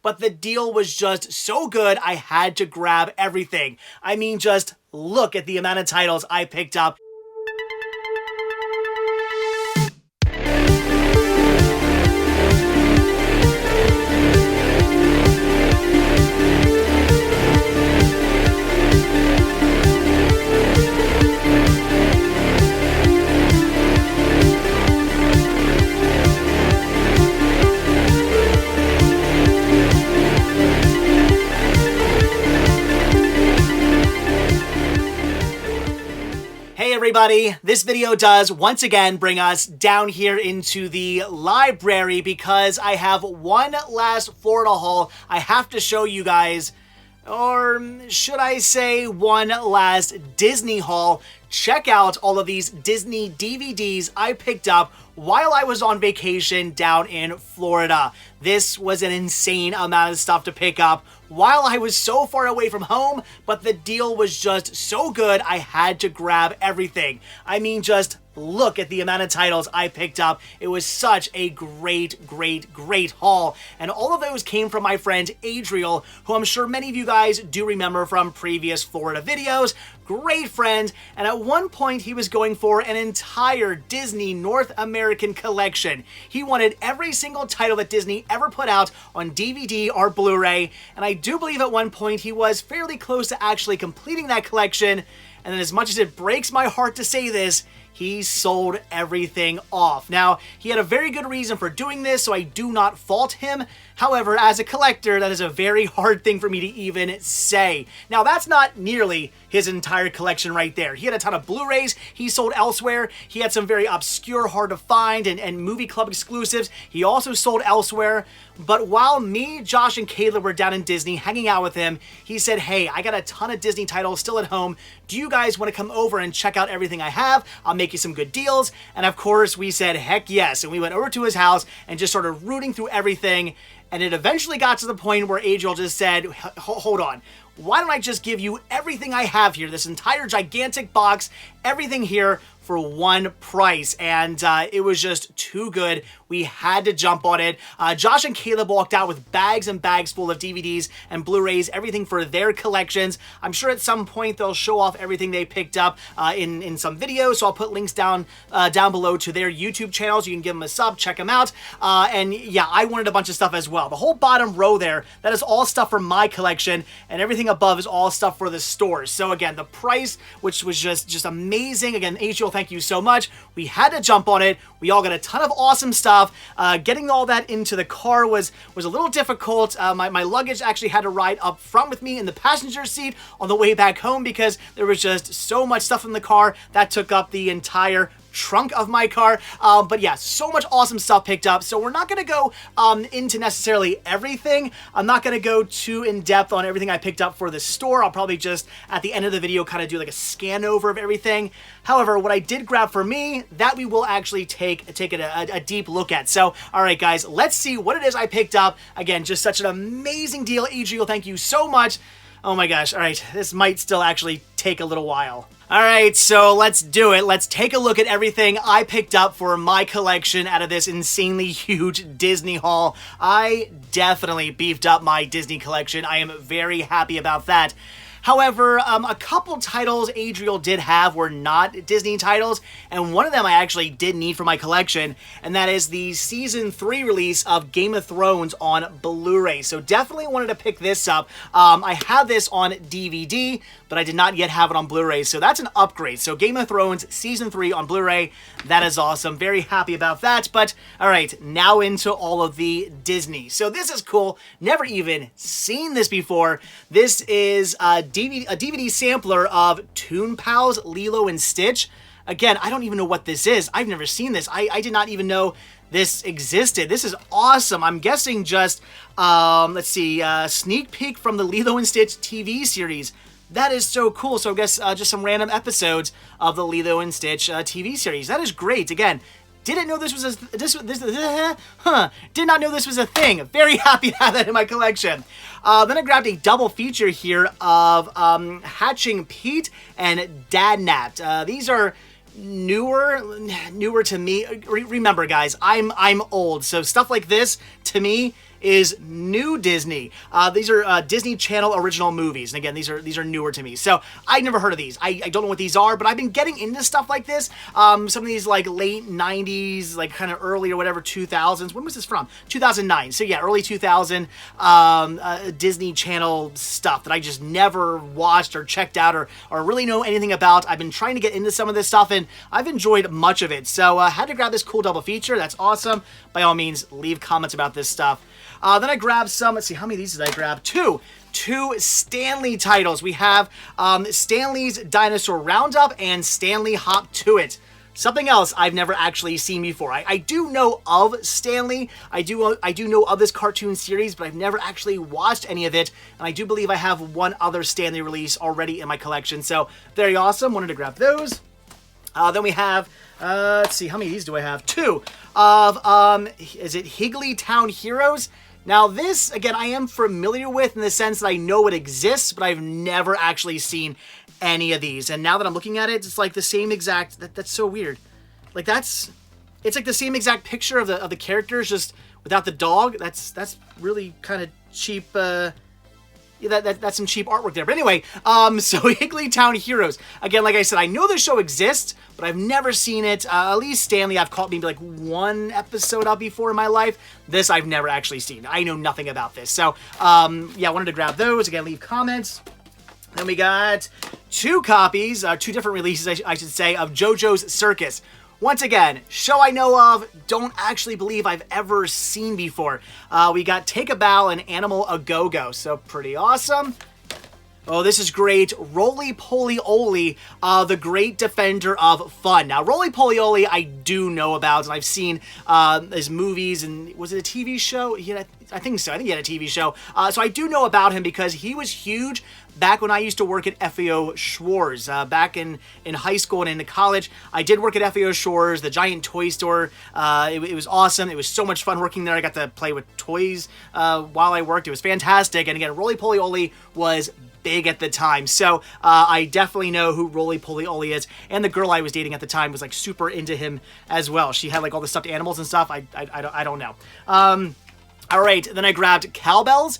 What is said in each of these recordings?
but the deal was just so good I had to grab everything. I mean, just look at the amount of titles I picked up. Hey everybody, this video does once again bring us down here into the library because I have one last Florida haul I have to show you guys, or should I say one last Disney haul. Check out all of these Disney DVDs I picked up while I was on vacation down in Florida. This was an insane amount of stuff to pick up while I was so far away from home, but the deal was just so good I had to grab everything. I mean, just look at the amount of titles I picked up. It was such a great haul. And all of those came from my friend Adriel, who I'm sure many of you guys do remember from previous Florida videos. Great friend. And at one point he was going for an entire Disney North American collection. He wanted every single title that Disney ever put out on DVD or Blu-ray. And I do believe at one point he was fairly close to actually completing that collection. And then, as much as it breaks my heart to say this, he sold everything off. Now, he had a very good reason for doing this, so I do not fault him. However, as a collector, that is a very hard thing for me to even say. Now, that's not nearly his entire collection right there. He had a ton of Blu-rays he sold elsewhere. He had some very obscure, hard to find, and movie club exclusives he also sold elsewhere. But while me, Josh, and Caleb were down in Disney hanging out with him, he said, hey, I got a ton of Disney titles still at home. Do you guys want to come over and check out everything I have? I'll make you some good deals. And of course, we said, heck yes. And we went over to his house and just started rooting through everything. And it eventually got to the point where Adriel just said, hold on, why don't I just give you everything I have here, this entire gigantic box, everything here for one price. And it was just too good. We had to jump on it. Josh and Caleb walked out with bags and bags full of DVDs and Blu-rays, everything for their collections. I'm sure at some point they'll show off everything they picked up in some videos, so I'll put links down below to their YouTube channels. You can give them a sub, check them out. And yeah, I wanted a bunch of stuff as well. The whole bottom row there, that is all stuff for my collection, and everything above is all stuff for the stores. So again, the price, which was just amazing. Again, Adriel, thank you so much. We had to jump on it. We all got a ton of awesome stuff. Getting all that into the car was a little difficult. My luggage actually had to ride up front with me in the passenger seat on the way back home because there was just so much stuff in the car that took up the entire trunk of my car. But yeah, so much awesome stuff picked up. So we're not going to go into necessarily everything. I'm not going to go too in depth on everything I picked up for the store. I'll probably just at the end of the video kind of do like a scan over of everything. However, what I did grab for me, that we will actually take a deep look at. So, all right, guys, let's see what it is I picked up. Again, just such an amazing deal. Adriel, thank you so much. Oh my gosh. All right, this might still actually take a little while. All right, so let's do it. Let's take a look at everything I picked up for my collection out of this insanely huge Disney haul. I definitely beefed up my Disney collection. I am very happy about that. However, a couple titles Adriel did have were not Disney titles, and one of them I actually did need for my collection, and that is the Season 3 release of Game of Thrones on Blu-ray. So definitely wanted to pick this up. I have this on DVD, but I did not yet have it on Blu-ray, so that's an upgrade. So Game of Thrones Season 3 on Blu-ray, that is awesome. Very happy about that. But all right, now into all of the Disney. So this is cool. Never even seen this before. This is a DVD sampler of Toon Pals, Lilo and Stitch. Again, I don't even know what this is. I've never seen this. I did not even know this existed. This is awesome. I'm guessing just, let's see, sneak peek from the Lilo and Stitch TV series. That is so cool. So I guess just some random episodes of the Lilo and Stitch TV series. That is great. Again, didn't know this was did not know this was a thing. Very happy to have that in my collection. Then I grabbed a double feature here of Hatching Pete and Dadnapped. These are newer to me. Remember, guys, I'm old, so stuff like this to me is New Disney. These are Disney Channel original movies. And again, these are newer to me. So I never heard of these. I don't know what these are, but I've been getting into stuff like this. Some of these like late 90s, like kind of early or whatever, 2000s. When was this from? 2009. So yeah, early 2000 Disney Channel stuff that I just never watched or checked out or really know anything about. I've been trying to get into some of this stuff, and I've enjoyed much of it. So I had to grab this cool double feature. That's awesome. By all means, leave comments about this stuff. Then I grabbed some, let's see, how many of these did I grab? Two Stanley titles. We have Stanley's Dinosaur Roundup and Stanley Hop to It. Something else I've never actually seen before. I do know of Stanley. I do know of this cartoon series, but I've never actually watched any of it. And I do believe I have one other Stanley release already in my collection. So very awesome. Wanted to grab those. Then we have, let's see, how many of these do I have? Two of, is it Higglytown Heroes? Now this, again, I am familiar with in the sense that I know it exists, but I've never actually seen any of these. And now that I'm looking at it, it's like the same exact, that's so weird. Like it's like the same exact picture of the characters, just without the dog. That's really kind of cheap, yeah, that's some cheap artwork there. But anyway, so Higglytown Heroes. Again, like I said, I know the show exists, but I've never seen it. At least Stanley, I've caught maybe like one episode of before in my life. This I've never actually seen. I know nothing about this. So, yeah, I wanted to grab those. Again, leave comments. Then we got two copies, two different releases, I should say, of JoJo's Circus. Once again, show I know of, don't actually believe I've ever seen before. We got Take a Bow and Animal A Go-Go, so pretty awesome. Oh, this is great. Roly Poly Oly, the great defender of fun. Now, Roly Poly Oly I do know about, and I've seen his movies, and was it a TV show? I think so. I think he had a TV show. So I do know about him because he was huge back when I used to work at FAO Schwarz. Back in high school and into college, I did work at FAO Schwarz, the giant toy store. It was awesome. It was so much fun working there. I got to play with toys while I worked. It was fantastic. And again, Roly Poly Oly was big at the time. So I definitely know who Roly Poly Oly is. And the girl I was dating at the time was like super into him as well. She had like all the stuffed animals and stuff. I don't know. All right, then I grabbed Cowbells.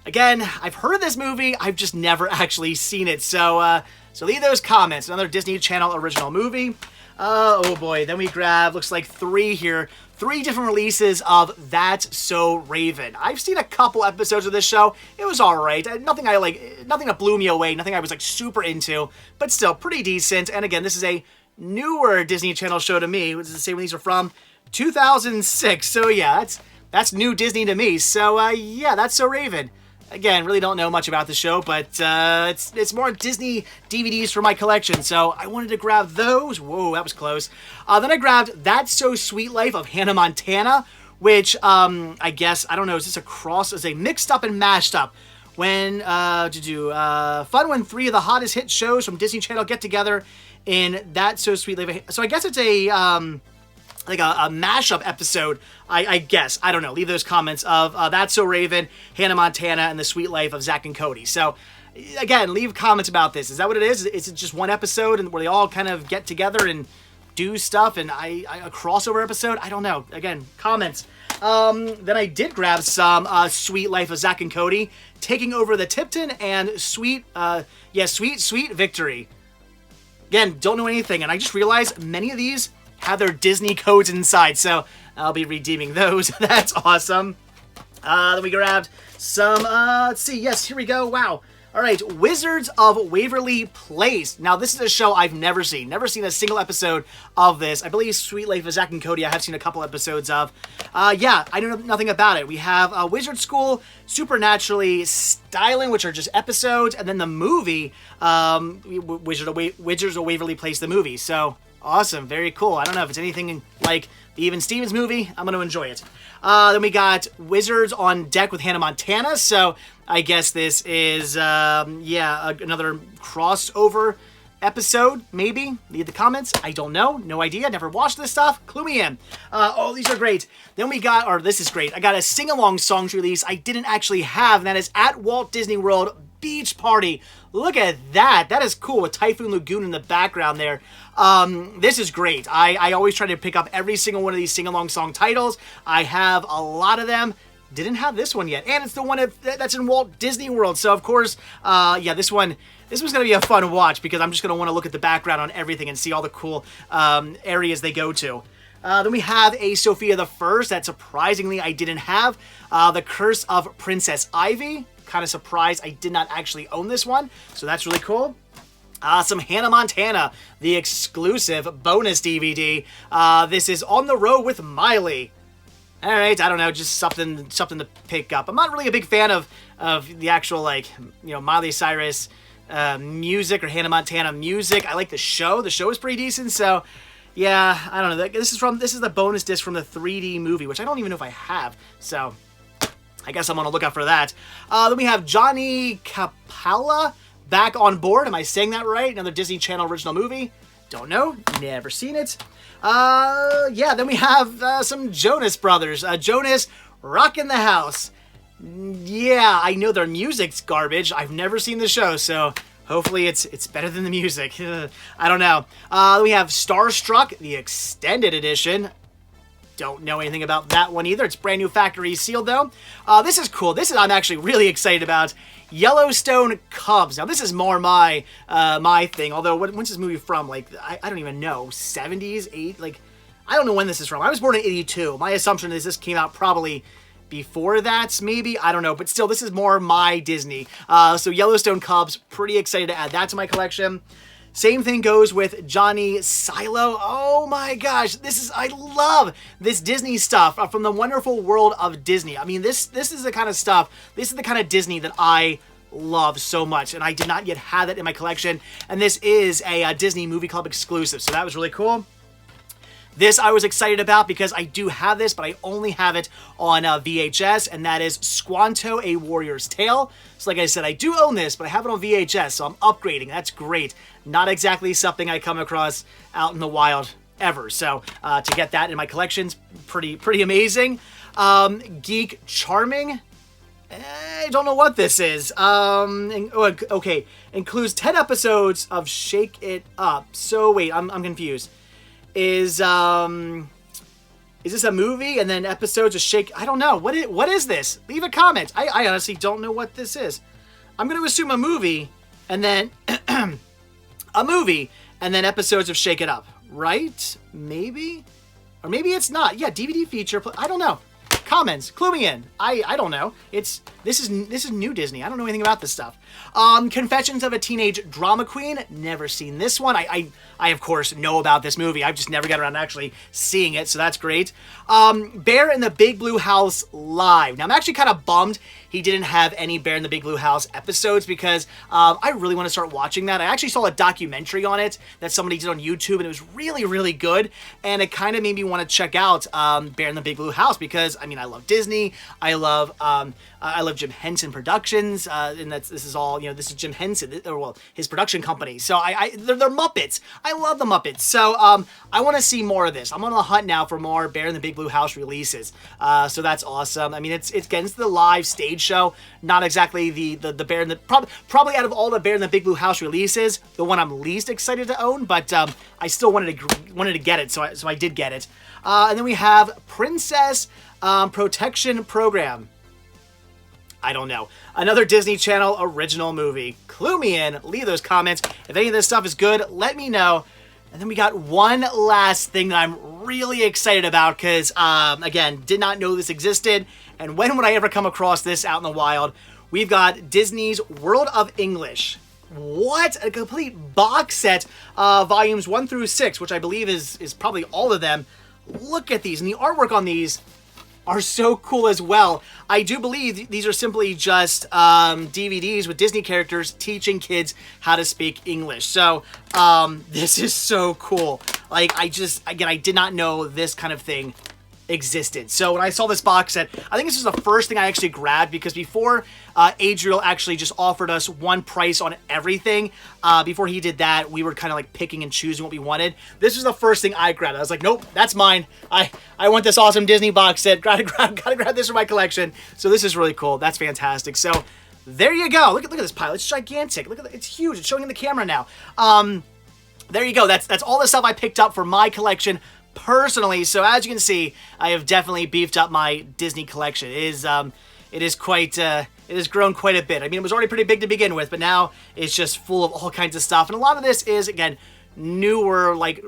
Again, I've heard of this movie. I've just never actually seen it. So so leave those comments. Another Disney Channel original movie. Oh boy, then we grab, looks like three here. Three different releases of That's So Raven. I've seen a couple episodes of this show. It was alright. Nothing that blew me away. Nothing I was like super into, but still pretty decent. And again, this is a newer Disney Channel show to me. What does it say when these are from? 2006. So yeah, that's new Disney to me. So yeah, That's So Raven. Again, really don't know much about the show, but it's more Disney DVDs for my collection, so I wanted to grab those. Whoa, that was close. Then I grabbed That's So Sweet Life of Hannah Montana, which I guess, I don't know, is this a cross? Is a mixed up and mashed up? When fun when three of the hottest hit shows from Disney Channel get together in That's So Sweet Life. So I guess it's a like a mashup episode, I guess. I don't know. Leave those comments of That's So Raven, Hannah Montana, and The Sweet Life of Zach and Cody. So, again, leave comments about this. Is that what it is? Is it just one episode and where they all kind of get together and do stuff and a crossover episode? I don't know. Again, comments. Then I did grab some Sweet Life of Zach and Cody, taking over the Tipton and Sweet Victory. Again, don't know anything, and I just realized many of these have their Disney codes inside, so I'll be redeeming those. That's awesome. Then we grabbed some, let's see, yes, here we go, wow. All right, Wizards of Waverly Place. Now, this is a show I've never seen a single episode of this. I believe Sweet Life of Zach and Cody I have seen a couple episodes of. Yeah, I know nothing about it. We have Wizard School, Supernaturally Styling, which are just episodes, and then the movie, Wizards of Waverly Place, the movie. So, awesome, very cool. I don't know if it's anything like the Even Stevens movie. I'm going to enjoy it. Then we got Wizards on Deck with Hannah Montana. So I guess this is, another crossover episode, maybe? Leave the comments. I don't know. No idea. Never watched this stuff. Clue me in. Oh, these are great. Then we got, or this is great. I got a sing-along songs release I didn't actually have, and that is At Walt Disney World Beach Party. Look at that. That is cool with Typhoon Lagoon in the background there. This is great. I always try to pick up every single one of these sing-along song titles. I have a lot of them. didn't have this one yet. And it's the one that's in Walt Disney World. So, of course, yeah, this was going to be a fun watch because I'm just going to want to look at the background on everything and see all the cool areas they go to. Then we have a Sophia the First that surprisingly I didn't have. The Curse of Princess Ivy. Kind of surprised I did not actually own this one. So that's really cool. Some Hannah Montana, the exclusive bonus DVD. This is On the Road with Miley. All right, I don't know, just something to pick up. I'm not really a big fan of the actual, like, you know, Miley Cyrus music or Hannah Montana music. I like the show. The show is pretty decent, so yeah, I don't know. This is the bonus disc from the 3D movie, which I don't even know if I have. So I guess I'm on the lookout for that. Then we have Johnny Capalla back on board. Am I saying that right? Another Disney Channel original movie. Don't know. Never seen it. Yeah, then we have some Jonas Brothers. Jonas rocking the house. Yeah, I know their music's garbage. I've never seen the show, so hopefully it's better than the music. I don't know. We have Starstruck, the extended edition. Don't know anything about that one either. It's brand new factory sealed though. This is cool. I'm actually really excited about. Yellowstone Cubs. Now this is more my thing. Although when's this movie from? Like I don't even know. 70s, 8. Like I don't know when this is from. I was born in 82. My assumption is this came out probably before that, maybe. I don't know. But still, this is more my Disney. So Yellowstone Cubs. Pretty excited to add that to my collection. Same thing goes with Johnny Silo. Oh my gosh, I love this Disney stuff from the wonderful world of Disney. I mean, this is the kind of stuff, this is the kind of Disney that I love so much, and I did not yet have it in my collection, and this is a Disney Movie Club exclusive, so that was really cool. This I was excited about because I do have this, but I only have it on VHS, and that is Squanto, A Warrior's Tale. So like I said, I do own this, but I have it on VHS, so I'm upgrading. That's great. Not exactly something I come across out in the wild ever. So to get that in my collection's pretty amazing. Geek Charming. I don't know what this is. Okay. Includes 10 episodes of Shake It Up. So wait, I'm confused. Is this a movie and then episodes of Shake? I don't know. What is this? Leave a comment. I honestly don't know what this is. I'm going to assume a movie and then a movie and then episodes of Shake It Up, right? Maybe? Or maybe it's not. Yeah, DVD feature. I don't know. Comments, clue me in. I don't know. This is new Disney. I don't know anything about this stuff. Confessions of a Teenage Drama Queen. Never seen this one. I of course know about this movie. I've just never got around to actually seeing it, so that's great. Bear in the Big Blue House live. Now I'm actually kind of bummed he didn't have any Bear in the Big Blue House episodes because I really want to start watching that. I actually saw a documentary on it that somebody did on YouTube, and it was really good, and it kind of made me want to check out Bear in the Big Blue House because I mean I love Disney. I love Jim Henson Productions, and this is all, you know, this is Jim Henson, or well, his production company. So they're Muppets. I love the Muppets. So I want to see more of this. I'm on the hunt now for more Bear in the Big Blue House releases. So that's awesome. I mean, it's against the live stage show, not exactly the Bear in the probably out of all the Bear in the Big Blue House releases, the one I'm least excited to own. But I still wanted to get it, so I did get it. And then we have Princess Protection Program. I don't know. Another Disney Channel original movie. Clue me in. Leave those comments. If any of this stuff is good, let me know. And then we got one last thing that I'm really excited about because, again, did not know this existed. And when would I ever come across this out in the wild? We've got Disney's World of English. What? A complete box set, volumes 1 through 6, which I believe is probably all of them. Look at these. And the artwork on these are so cool as well. I do believe these are simply just DVDs with Disney characters teaching kids how to speak English. So this is so cool. Like, I did not know this kind of thing existed. So when I saw this box set, I think this is the first thing I actually grabbed because before Adriel actually just offered us one price on everything. Before he did that, we were kind of like picking and choosing what we wanted. This was the first thing I grabbed. I was like, nope, that's mine. I want this awesome Disney box set. Gotta grab this for my collection. So this is really cool. That's fantastic. So there you go. Look at this pile. It's gigantic. Look at it's huge. It's showing in the camera now. There you go. That's all the stuff I picked up for my collection. personally. So as you can see, I have definitely beefed up my Disney collection. It has grown quite a bit. I mean, it was already pretty big to begin with, but now it's just full of all kinds of stuff. And a lot of this is, again, newer, like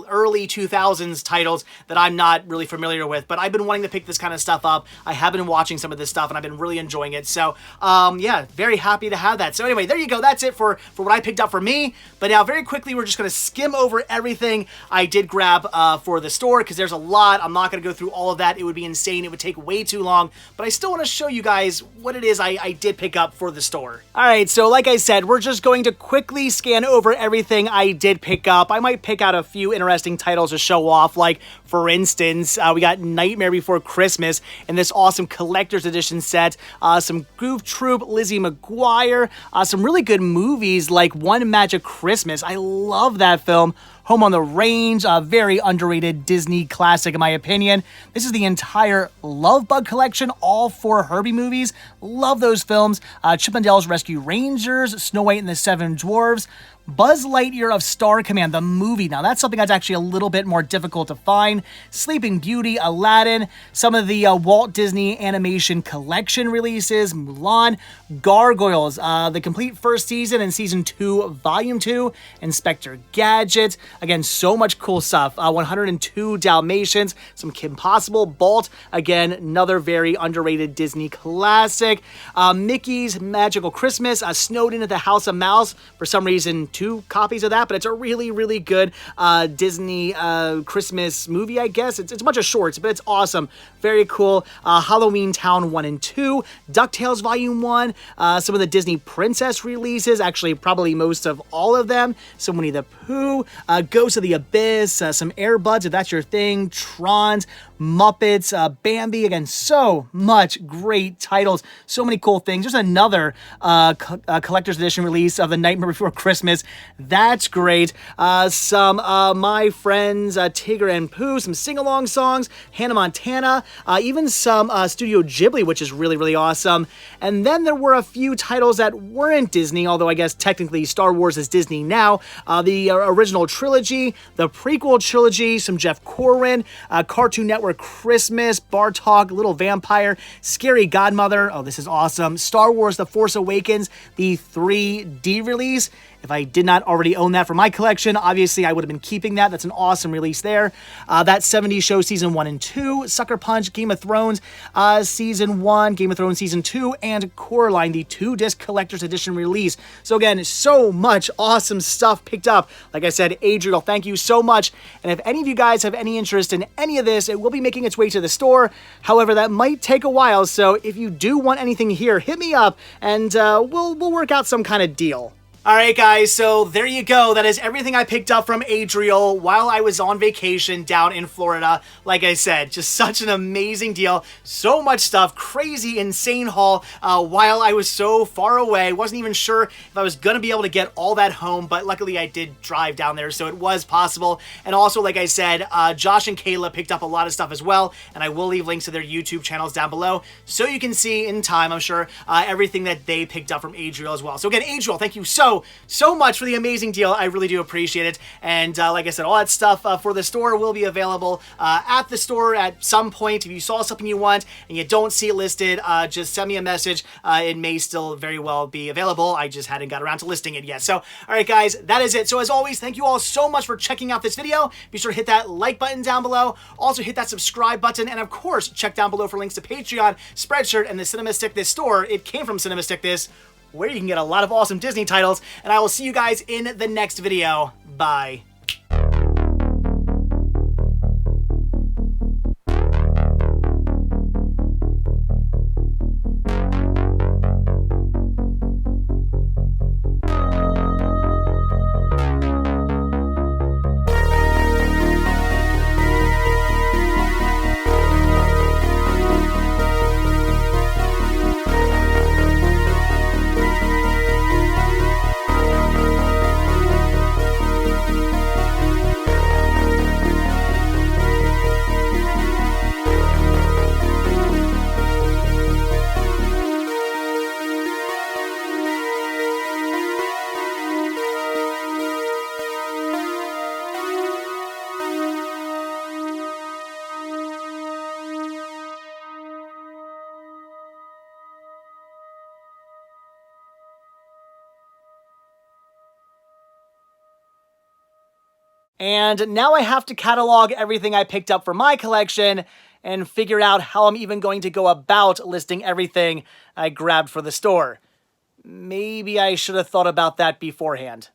early 2000s titles that I'm not really familiar with, but I've been wanting to pick this kind of stuff up. I have been watching some of this stuff and I've been really enjoying it. So yeah, very happy to have that. So anyway, there you go. That's it for what I picked up for me. But now very quickly, we're just going to skim over everything I did grab for the store, because there's a lot. I'm not going to go through all of that. It would be insane. It would take way too long, but I still want to show you guys what it is I did pick up for the store. All right, so like I said, we're just going to quickly scan over everything I did pick up. I might pick out a few interesting titles to show off, like for instance, we got Nightmare Before Christmas in this awesome collector's edition set, some Goof Troop, Lizzie McGuire, some really good movies like One Magic Christmas. I love that film. Home on the Range, a very underrated Disney classic in my opinion. This is the entire Love Bug collection, all 4 Herbie movies. Love those films. Chip 'n Dale's Rescue Rangers, Snow White and the Seven Dwarfs, Buzz Lightyear of Star Command, the movie. Now, that's something that's actually a little bit more difficult to find. Sleeping Beauty, Aladdin, some of the Walt Disney Animation Collection releases, Mulan, Gargoyles, the complete first season and season 2, volume 2, Inspector Gadget. Again, so much cool stuff. 102 Dalmatians, some Kim Possible, Bolt. Again, another very underrated Disney classic. Mickey's Magical Christmas, Snowden at the House of Mouse. For some reason, 2 copies of that, but it's a really, really good Disney Christmas movie, I guess. It's a bunch of shorts, but it's awesome. Very cool. Halloween Town 1 and 2, DuckTales Volume 1, some of the Disney Princess releases, actually probably most of all of them. So Winnie the Pooh, Ghost of the Abyss, some Airbuds, if that's your thing, Trons, Muppets, Bambi. Again, so much great titles, so many cool things. There's another collector's edition release of The Nightmare Before Christmas. That's great. Some My Friends, Tigger and Pooh, some sing-along songs, Hannah Montana, even some Studio Ghibli, which is really, really awesome. And then there were a few titles that weren't Disney, although I guess technically Star Wars is Disney now. The original trilogy, the prequel trilogy, some Jeff Corwin, Cartoon Network Christmas, Bartok, Little Vampire, Scary Godmother. Oh, this is awesome. Star Wars The Force Awakens, the 3D release. If I did not already own that for my collection, obviously I would have been keeping that. That's an awesome release there. That 70s Show Season 1 and 2, Sucker Punch, Game of Thrones Season 1, Game of Thrones Season 2, and Coraline, the 2-disc collector's edition release. So again, so much awesome stuff picked up. Like I said, Adriel, thank you so much. And if any of you guys have any interest in any of this, it will be making its way to the store. However, that might take a while. So if you do want anything here, hit me up and we'll work out some kind of deal. Alright guys, so there you go. That is everything I picked up from Adriel while I was on vacation down in Florida. Like I said, just such an amazing deal. So much stuff, crazy, insane haul while I was so far away. Wasn't even sure if I was going to be able to get all that home, but luckily I did drive down there, so it was possible. And also, like I said, Josh and Kayla picked up a lot of stuff as well, and I will leave links to their YouTube channels down below so you can see in time, I'm sure, everything that they picked up from Adriel as well. So again, Adriel, thank you so much for the amazing deal. I really do appreciate it. And like I said, all that stuff for the store will be available at the store at some point. If you saw something you want and you don't see it listed, just send me a message. It may still very well be available. I just hadn't got around to listing it yet. So, all right, guys, that is it. So as always, thank you all so much for checking out this video. Be sure to hit that like button down below. Also hit that subscribe button. And of course, check down below for links to Patreon, Spreadshirt, and the Cinema Stick This store. It came from Cinema Stick This, where you can get a lot of awesome Disney titles, and I will see you guys in the next video. Bye. And now I have to catalog everything I picked up for my collection and figure out how I'm even going to go about listing everything I grabbed for the store. Maybe I should have thought about that beforehand.